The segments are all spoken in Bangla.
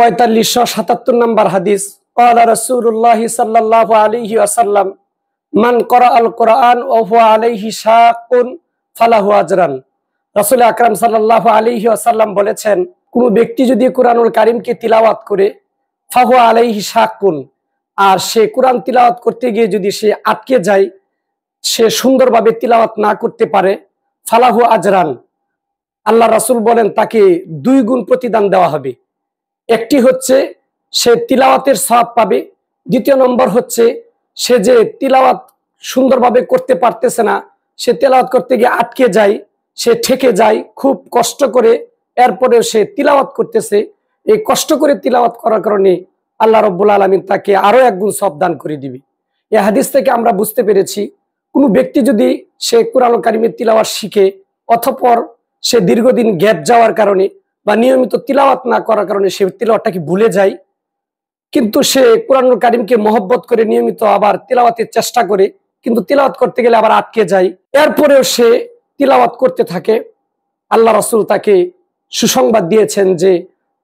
4577 নম্বর হাদিস, ক্বালা রাসূলুল্লাহ সাল্লাল্লাহু আলাইহি ওয়াসাল্লাম, মান ক্বারাআল কুরআন ওয়া হুয়া আলাইহি শাকুন ফালাহু আজরান। রাসূল আকরাম সাল্লাল্লাহু আলাইহি ওয়াসাল্লাম বলেছেন, কোন ব্যক্তি যদি কুরআনুল কারীমকে তিলাওয়াত করে, ফাহুয়া আলাইহি শাকুন, আর সে কুরআন তিলাওয়াত করতে গিয়ে যদি সে আটকে যায়, সে সুন্দরভাবে তিলাওয়াত না করতে পারে, ফালাহু আজরান, আল্লাহ রাসূল বলেন তাকে 2 গুণ প্রতিদান দেওয়া হবে। একটি হচ্ছে সে তিলাওয়াতের সওয়াব পাবে, দ্বিতীয় নম্বর হচ্ছে সে যে তিলাওয়াত সুন্দরভাবে করতে পারতেছে না, সে তিলাওয়াত করতে গিয়ে আটকে যায়, সে ঠেকে যায়, খুব কষ্ট করে এরপরে সে তিলাওয়াত করতেছে, এই কষ্ট করে তিলাওয়াত করার কারণে আল্লাহ রাব্বুল আলামিন তাকে আরো 1 গুণ সওয়াব দান করে দিবে। এই হাদিস থেকে আমরা বুঝতে পেরেছি, কোনো ব্যক্তি যদি সে কুরআনুল কারীমের তিলাওয়াত শিখে অতঃপর সে দীর্ঘদিন গ্যাপ যাওয়ার কারণে বা নিয়মিত তিলাওয়াত না করার কারণে সে তিলাওয়াতটাকে ভুলে যায়, কিন্তু সে কুরআনুল কারীমকে মহব্বত করে নিয়মিত আবার তিলাওয়াতের চেষ্টা করে, কিন্তু তিলাওয়াত করতে গেলে আবার আটকে যায়, এরপরেও সে তিলাওয়াত করতে থাকে, আল্লাহ রাসূল তাকে সুসংবাদ দিয়েছেন যে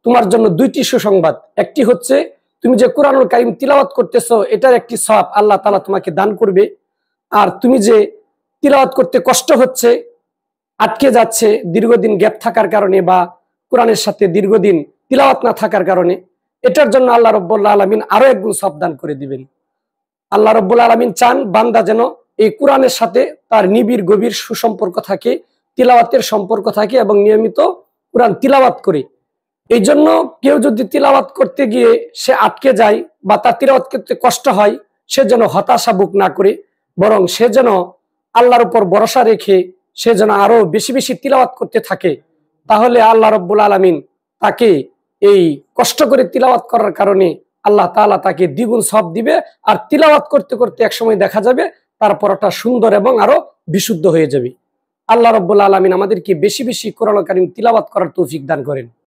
তোমার জন্য 2টি সুসংবাদ। একটি হচ্ছে তুমি যে কুরআনুল কারীম তিলাওয়াত করতেছো এটার একটি সওয়াব আল্লাহ তাআলা তোমাকে দান করবে, আর তুমি যে তিলাওয়াত করতে কষ্ট হচ্ছে, আটকে যাচ্ছে দীর্ঘদিন গ্যাপ থাকার কারণে বা কোরআনের সাথে দীর্ঘদিন তিলাওয়াত না থাকার কারণে, এটার জন্য আল্লাহ রাব্বুল আলামিন আরো 1 গুণ সওয়াব দান করে দিবেন। আল্লাহ রাব্বুল আলামিন চান বান্দা যেন এই কোরআনের সাথে তার নিবিড় গভীর সুসম্পর্ক থাকে, তিলাওয়াতের সম্পর্ক থাকে এবং নিয়মিত কোরআন তিলাওয়াত করে। এই জন্য কেউ যদি তিলাওয়াত করতে গিয়ে সে আটকে যায় বা তার তিলাওয়াত করতে কষ্ট হয়, সে যেন হতাশা বুক না করে, বরং সে যেন আল্লাহর উপর ভরসা রেখে সে যেন আরো বেশি বেশি তিলাওয়াত করতে থাকে। তাহলে আল্লাহ রাব্বুল আলামিন তাকে এই কষ্ট করে তিলাওয়াত করার কারণে আল্লাহ তাআলা তাকে দ্বিগুণ সওয়াব দিবে, আর তিলাওয়াত করতে করতে একসময় দেখা যাবে তার পড়াটা সুন্দর এবং আরো বিশুদ্ধ হয়ে যাবে। আল্লাহ রাব্বুল আলামিন আমাদেরকে বেশি বেশি কোরআনুল কারীম তিলাওয়াত করার তৌফিক দান করেন।